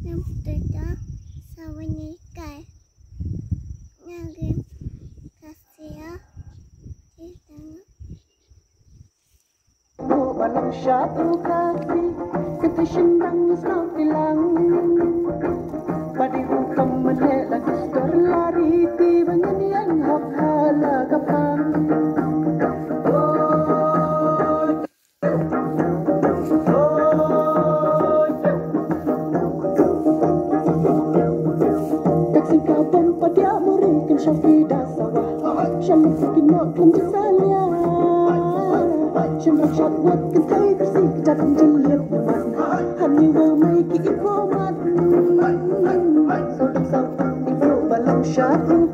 Nam Teta Sawanikai Nagim Kasia Chitana Walang satu kaki ketisindang isang ilang Padi ukam menela distor lari Tibangan yang haphala kapang Taksi kapang padia murikan syafida sawah Shalom kinok kanjisalia Shalom syatwat kentai bersih datang jelil umat Hani wa maiki ikomat Saudang ibu balang syatu